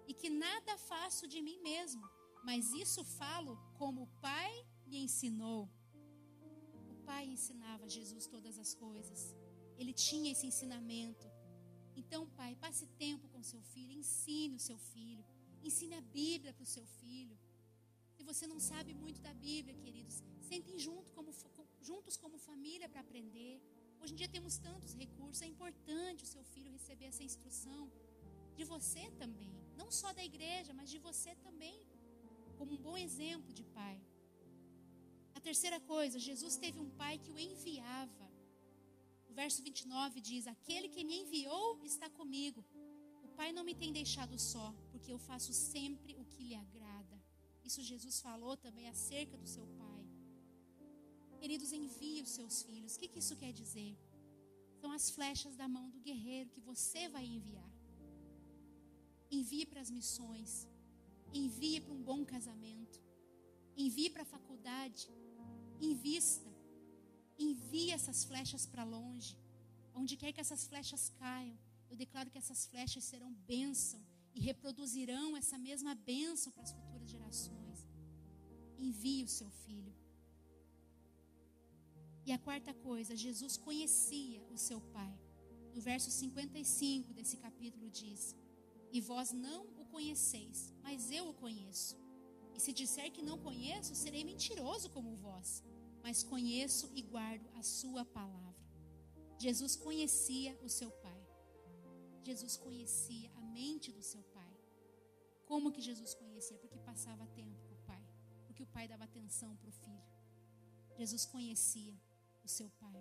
e que nada faço de mim mesmo, mas isso falo como o Pai me ensinou. O Pai ensinava a Jesus todas as coisas. Ele tinha esse ensinamento. Então, pai, passe tempo com seu filho, ensine o seu filho, ensine a Bíblia para o seu filho. Se você não sabe muito da Bíblia, queridos, sentem juntos como família para aprender. Hoje em dia temos tantos recursos, é importante o seu filho receber essa instrução de você também. Não só da igreja, mas de você também, como um bom exemplo de pai. A terceira coisa, Jesus teve um pai que o enviava. O verso 29 diz: aquele que me enviou está comigo. O pai não me tem deixado só, porque eu faço sempre o que lhe agrada. Isso Jesus falou também acerca do seu pai. Queridos, envie os seus filhos. O que isso quer dizer? São as flechas da mão do guerreiro que você vai enviar. Envie para as missões. Envie para um bom casamento. Envie para a faculdade. Invista. Envie essas flechas para longe. Onde quer que essas flechas caiam, eu declaro que essas flechas serão bênção e reproduzirão essa mesma bênção para as futuras gerações. Envie o seu filho. E a quarta coisa, Jesus conhecia o seu pai. No verso 55 desse capítulo diz: e vós não o conheceis, mas eu o conheço. E se disser que não conheço, serei mentiroso como vós. Mas conheço e guardo a sua palavra. Jesus conhecia o seu pai. Jesus conhecia a mente do seu pai. Como que Jesus conhecia? Porque passava tempo com o pai. Porque o pai dava atenção para o filho. Jesus conhecia o seu pai.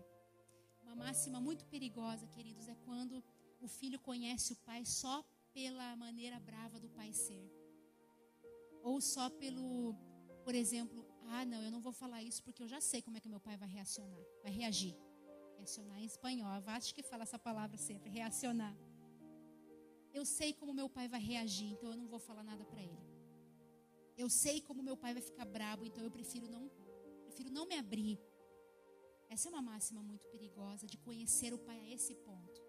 Uma máxima muito perigosa, queridos, é quando o filho conhece o pai só pela maneira brava do pai ser. Ou só pelo, por exemplo, não, eu não vou falar isso porque eu já sei como é que meu pai vai reacionar. Vai reagir. Reacionar em espanhol. A Vasti que fala essa palavra sempre, reacionar. Eu sei como meu pai vai reagir, então eu não vou falar nada para ele. Eu sei como meu pai vai ficar bravo, então eu prefiro não me abrir. Essa é uma máxima muito perigosa, de conhecer o pai a esse ponto.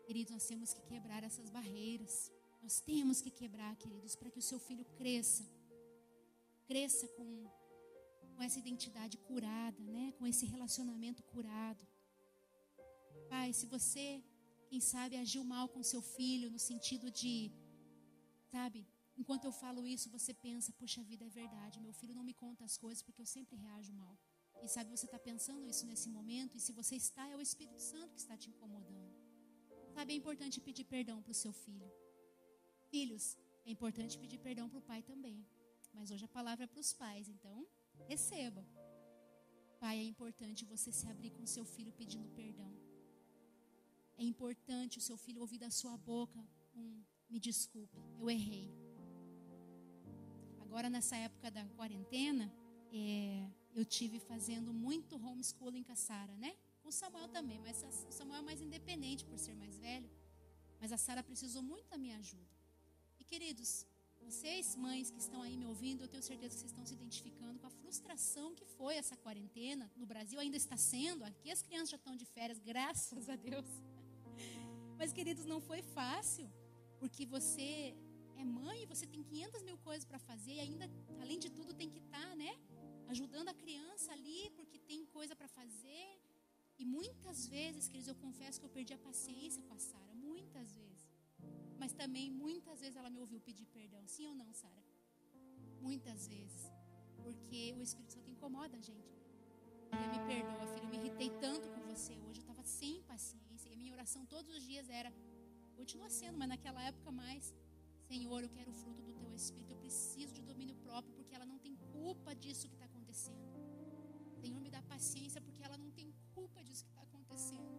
Queridos, nós temos que quebrar essas barreiras. Nós temos que quebrar, queridos, para que o seu filho cresça. Cresça com essa identidade curada, né? Com esse relacionamento curado. Pai, se você, quem sabe, agiu mal com seu filho, no sentido de, sabe, enquanto eu falo isso, você pensa: puxa vida, é verdade, meu filho não me conta as coisas porque eu sempre reajo mal. E sabe, você está pensando isso nesse momento, e se você está, é o Espírito Santo que está te incomodando. Sabe, é importante pedir perdão para o seu filho. Filhos, é importante pedir perdão para o pai também. Mas hoje a palavra é para os pais, então receba. Pai, é importante você se abrir com o seu filho pedindo perdão. É importante o seu filho ouvir da sua boca me desculpe, eu errei. Agora nessa época da quarentena, eu tive fazendo muito homeschooling com a Sara, né? Com o Samuel também, mas o Samuel é mais independente por ser mais velho. Mas a Sara precisou muito da minha ajuda. E queridos, vocês mães que estão aí me ouvindo, eu tenho certeza que vocês estão se identificando com a frustração que foi essa quarentena. No Brasil ainda está sendo, aqui as crianças já estão de férias, graças a Deus. Mas queridos, não foi fácil, porque você é mãe e você tem 500 mil coisas para fazer e ainda, além de tudo, tem que estar, né, ajudando a criança ali, porque tem coisa para fazer. E muitas vezes, queridos, eu confesso que eu perdi a paciência com a Sara, muitas vezes. Mas também, muitas vezes, ela me ouviu pedir perdão. Sim ou não, Sara? Muitas vezes. Porque o Espírito Santo incomoda a gente. Filha, me perdoa, filho, eu me irritei tanto com você. Hoje eu estava sem paciência. E a minha oração todos os dias era, continua sendo, mas naquela época mais: Senhor, eu quero o fruto do Teu Espírito. Eu preciso de domínio próprio, porque ela não tem culpa disso que está acontecendo. Senhor, me dá paciência, porque ela não tem culpa disso que está acontecendo.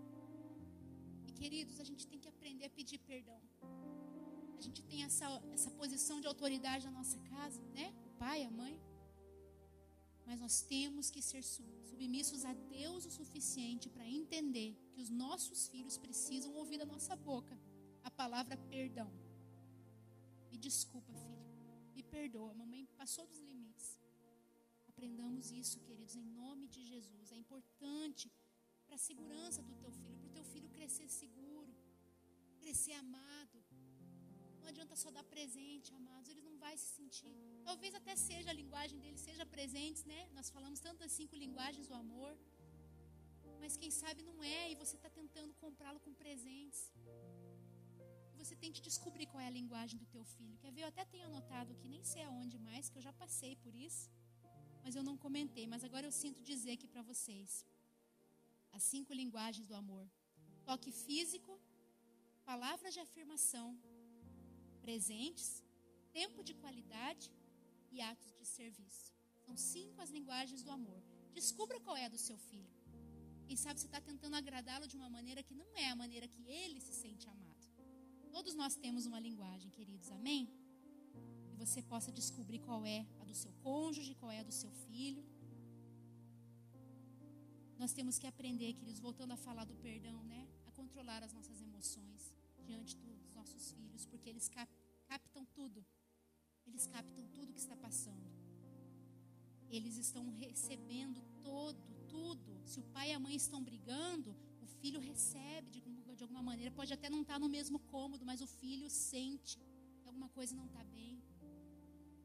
E queridos, a gente tem que aprender a pedir perdão. A gente tem essa posição de autoridade na nossa casa, né? O pai, a mãe. Mas nós temos que ser submissos a Deus o suficiente para entender que os nossos filhos precisam ouvir da nossa boca a palavra perdão. Me desculpa, filho. Me perdoa. A mamãe passou dos limites. Aprendamos isso, queridos, em nome de Jesus. É importante para a segurança do teu filho, para o teu filho crescer seguro, crescer amado. Não adianta só dar presente, amados, ele não vai se sentir. Talvez até seja a linguagem dele, seja presentes, né? Nós falamos tanto das 5 linguagens do amor. Mas quem sabe não é, e você está tentando comprá-lo com presentes. E você tem que descobrir qual é a linguagem do teu filho. Quer ver? Eu até tenho anotado aqui, nem sei aonde mais, que eu já passei por isso. Mas eu não comentei, mas agora eu sinto dizer aqui para vocês. As 5 linguagens do amor: toque físico, palavras de afirmação, presentes, tempo de qualidade e atos de serviço. São 5 as linguagens do amor. Descubra qual é a do seu filho. Quem sabe você está tentando agradá-lo de uma maneira que não é a maneira que ele se sente amado. Todos nós temos uma linguagem, queridos, amém? E você possa descobrir qual é a do seu cônjuge, qual é a do seu filho. Nós temos que aprender, queridos, voltando a falar do perdão, né? A controlar as nossas emoções diante dos nossos filhos, porque eles captam tudo. Eles captam tudo que está passando. Eles estão recebendo tudo. Se o pai e a mãe estão brigando, o filho recebe de alguma maneira. Pode até não estar no mesmo cômodo, mas o filho sente que alguma coisa não está bem.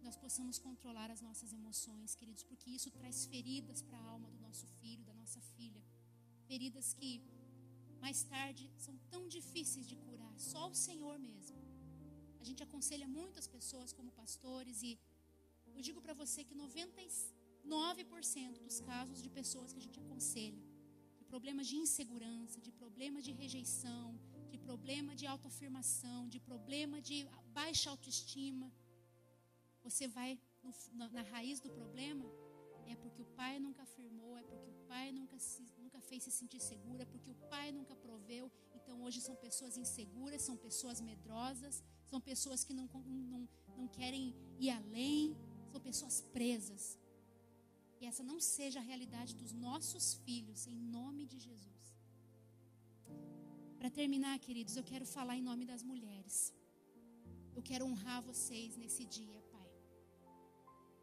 Nós possamos controlar as nossas emoções, queridos, porque isso traz feridas para a alma do nosso filho, da nossa filha. Feridas que mais tarde são tão difíceis de curar, só o Senhor mesmo. A gente aconselha muitas pessoas como pastores e eu digo para você que 99% dos casos de pessoas que a gente aconselha, de problemas de insegurança, de problema de rejeição, de problema de autoafirmação, de problema de baixa autoestima, você vai na raiz do problema, é porque o pai nunca afirmou, é porque o pai nunca fez se sentir segura, é porque o pai nunca proveu. Então hoje são pessoas inseguras, são pessoas medrosas, são pessoas que não querem ir além, são pessoas presas. E essa não seja a realidade dos nossos filhos, em nome de Jesus. Para terminar, queridos, eu quero falar em nome das mulheres. Eu quero honrar vocês nesse dia, Pai.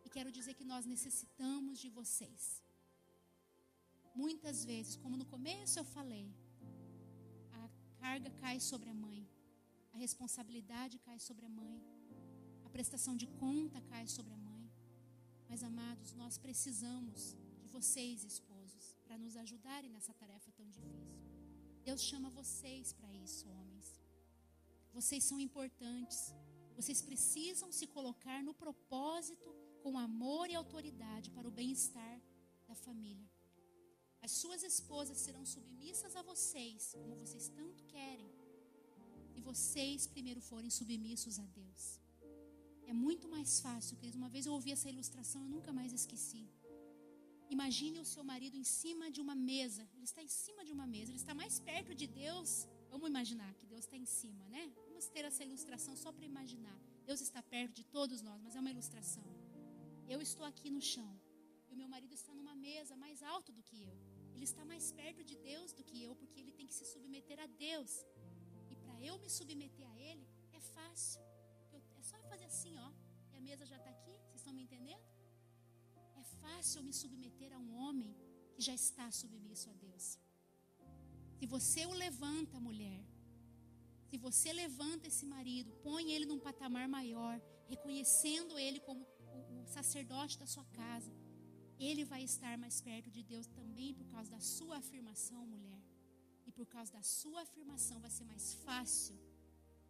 E quero dizer que nós necessitamos de vocês. Muitas vezes, como no começo eu falei, a carga cai sobre a mãe, a responsabilidade cai sobre a mãe, a prestação de conta cai sobre a mãe. Mas, amados, nós precisamos de vocês, esposos, para nos ajudarem nessa tarefa tão difícil. Deus chama vocês para isso, homens. Vocês são importantes. Vocês precisam se colocar no propósito com amor e autoridade para o bem-estar da família. As suas esposas serão submissas a vocês, como vocês tanto querem, se vocês primeiro forem submissos a Deus. É muito mais fácil, queridos. Uma vez eu ouvi essa ilustração, eu nunca mais esqueci. Imagine o seu marido em cima de uma mesa. Ele está em cima de uma mesa, ele está mais perto de Deus. Vamos imaginar que Deus está em cima, né? Vamos ter essa ilustração só para imaginar. Deus está perto de todos nós, mas é uma ilustração. Eu estou aqui no chão e o meu marido está numa mesa mais alto do que eu. Ele está mais perto de Deus do que eu, porque ele tem que se submeter a Deus. E para eu me submeter a Ele, é fácil. É só fazer assim, ó. E a mesa já está aqui, vocês estão me entendendo? É fácil eu me submeter a um homem que já está submisso a Deus. Se você o levanta, mulher, se você levanta esse marido, põe ele num patamar maior, reconhecendo ele como o sacerdote da sua casa, ele vai estar mais perto de Deus também por causa da sua afirmação, mulher. E por causa da sua afirmação vai ser mais fácil,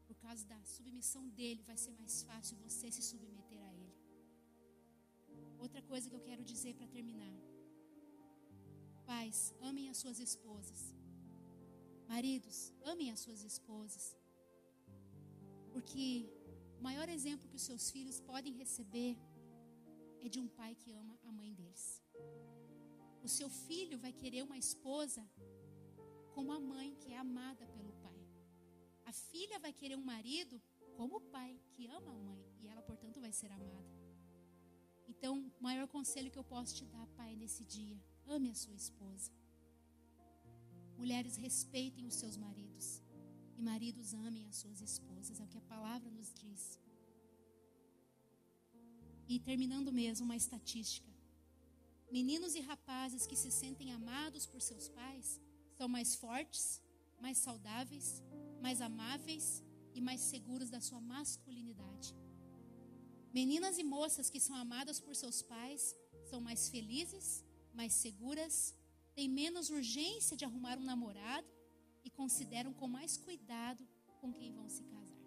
por causa da submissão dele, vai ser mais fácil você se submeter a ele. Outra coisa que eu quero dizer para terminar. Pais, amem as suas esposas. Maridos, amem as suas esposas. Porque o maior exemplo que os seus filhos podem receber é de um pai que ama a mãe deles. O seu filho vai querer uma esposa como a mãe que é amada pelo pai. A filha vai querer um marido como o pai que ama a mãe. E ela, portanto, vai ser amada. Então, o maior conselho que eu posso te dar, pai, nesse dia: ame a sua esposa. Mulheres, respeitem os seus maridos. E maridos, amem as suas esposas. É o que a palavra nos diz. E terminando mesmo, uma estatística. Meninos e rapazes que se sentem amados por seus pais são mais fortes, mais saudáveis, mais amáveis e mais seguros da sua masculinidade. Meninas e moças que são amadas por seus pais são mais felizes, mais seguras, têm menos urgência de arrumar um namorado e consideram com mais cuidado com quem vão se casar.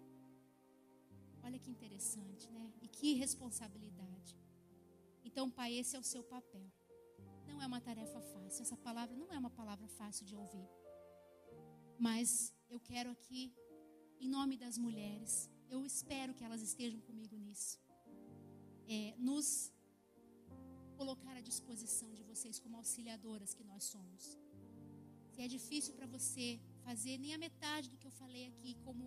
Olha que interessante, né? E que responsabilidade. Então, pai, esse é o seu papel. Não é uma tarefa fácil. Essa palavra não é uma palavra fácil de ouvir. Mas eu quero aqui, em nome das mulheres, eu espero que elas estejam comigo nisso. Nos colocar à disposição de vocês como auxiliadoras que nós somos. Se é difícil para você fazer nem a metade do que eu falei aqui como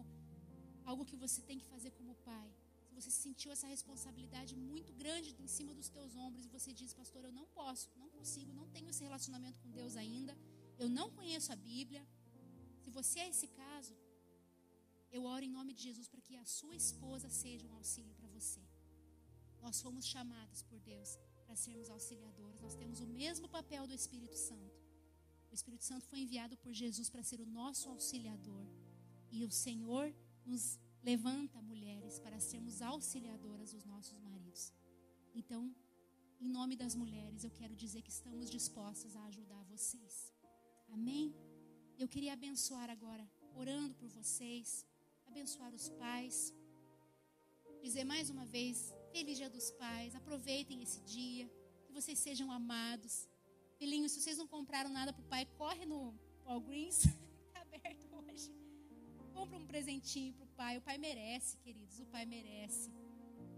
algo que você tem que fazer como pai, se você sentiu essa responsabilidade muito grande em cima dos teus ombros e você diz, pastor, eu não posso, não consigo, não tenho esse relacionamento com Deus ainda, eu não conheço a Bíblia. Se você é esse caso, eu oro em nome de Jesus para que a sua esposa seja um auxílio para você. Nós fomos chamadas por Deus para sermos auxiliadoras. Nós temos o mesmo papel do Espírito Santo. O Espírito Santo foi enviado por Jesus para ser o nosso auxiliador. E o Senhor nos levanta, mulheres, para sermos auxiliadoras dos nossos maridos. Então, em nome das mulheres, eu quero dizer que estamos dispostas a ajudar vocês. Amém? Eu queria abençoar agora, orando por vocês, abençoar os pais, dizer mais uma vez, feliz Dia dos Pais, aproveitem esse dia, que vocês sejam amados. Filhinhos, se vocês não compraram nada para o pai, corre no Walgreens, está aberto hoje. Compra um presentinho para o pai merece, queridos, o pai merece.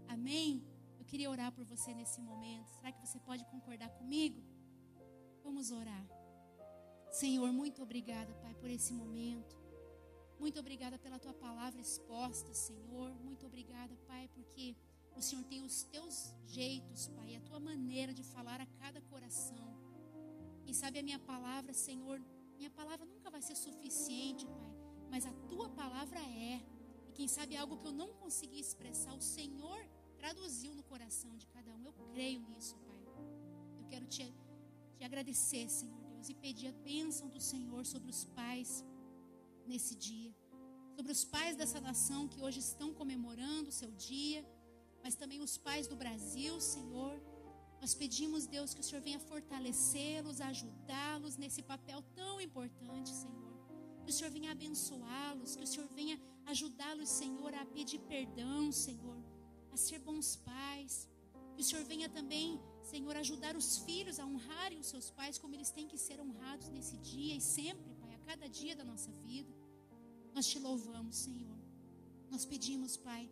Amém? Eu queria orar por você nesse momento. Será que você pode concordar comigo? Vamos orar. Senhor, muito obrigada, Pai, por esse momento. Muito obrigada pela Tua palavra exposta, Senhor. Muito obrigada, Pai, porque o Senhor tem os Teus jeitos, Pai, a Tua maneira de falar a cada coração. Quem sabe a minha palavra, Senhor, minha palavra nunca vai ser suficiente, Pai, mas a Tua palavra é. E quem sabe algo que eu não consegui expressar, o Senhor traduziu no coração de cada um. Eu creio nisso, Pai. Eu quero te agradecer, Senhor Deus, e pedir a bênção do Senhor sobre os pais nesse dia. Sobre os pais dessa nação que hoje estão comemorando o seu dia, mas também os pais do Brasil, Senhor. Nós pedimos, Deus, que o Senhor venha fortalecê-los, ajudá-los nesse papel tão importante, Senhor. Que o Senhor venha abençoá-los, que o Senhor venha ajudá-los, Senhor, a pedir perdão, Senhor, a ser bons pais. Que o Senhor venha também, Senhor, ajudar os filhos a honrarem os seus pais como eles têm que ser honrados nesse dia e sempre, Pai, a cada dia da nossa vida. Nós te louvamos, Senhor. Nós pedimos, Pai,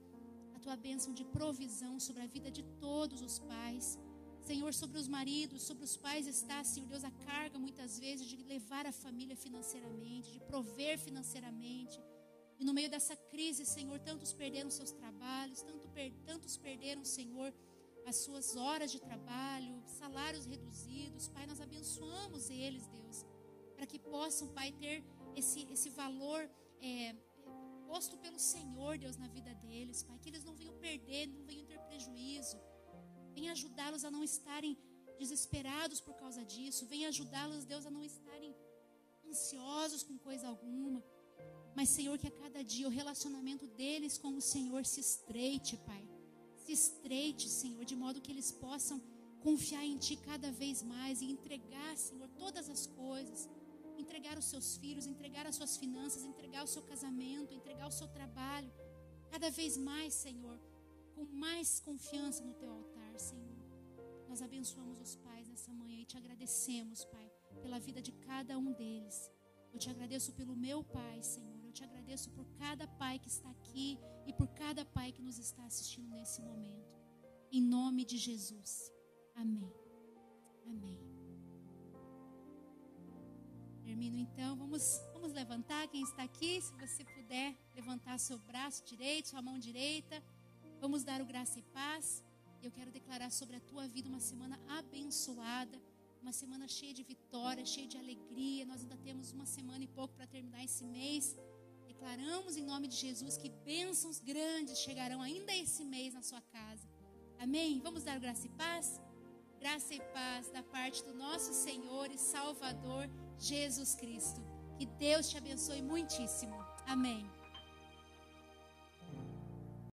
a Tua bênção de provisão sobre a vida de todos os pais. Senhor, sobre os maridos, sobre os pais está, Senhor Deus, a carga muitas vezes de levar a família financeiramente, de prover financeiramente. E no meio dessa crise, Senhor, tantos perderam seus trabalhos, tantos perderam, Senhor, as suas horas de trabalho, salários reduzidos. Pai, nós abençoamos eles, Deus, para que possam, Pai, ter esse valor posto pelo Senhor, Deus, na vida deles, Pai, que eles não venham perder, não venham ter prejuízo. Venha ajudá-los a não estarem desesperados por causa disso. Venha ajudá-los, Deus, a não estarem ansiosos com coisa alguma. Mas, Senhor, que a cada dia o relacionamento deles com o Senhor se estreite, Pai. Se estreite, Senhor, de modo que eles possam confiar em Ti cada vez mais e entregar, Senhor, todas as coisas. Entregar os seus filhos, entregar as suas finanças, entregar o seu casamento, entregar o seu trabalho. Cada vez mais, Senhor, com mais confiança no Teu altar, Senhor. Nós abençoamos os pais nessa manhã e Te agradecemos, Pai, pela vida de cada um deles. Eu Te agradeço pelo meu pai, Senhor. Eu Te agradeço por cada pai que está aqui e por cada pai que nos está assistindo nesse momento. Em nome de Jesus. Amém. Amém. Termino então. Vamos levantar. Quem está aqui, se você puder levantar seu braço direito, sua mão direita. Vamos dar o graça e paz. Eu quero declarar sobre a tua vida uma semana abençoada, uma semana cheia de vitória, cheia de alegria. Nós ainda temos uma semana e pouco para terminar esse mês. Declaramos em nome de Jesus que bênçãos grandes chegarão ainda esse mês na sua casa. Amém? Vamos dar graça e paz? Graça e paz da parte do nosso Senhor e Salvador Jesus Cristo. Que Deus te abençoe muitíssimo. Amém.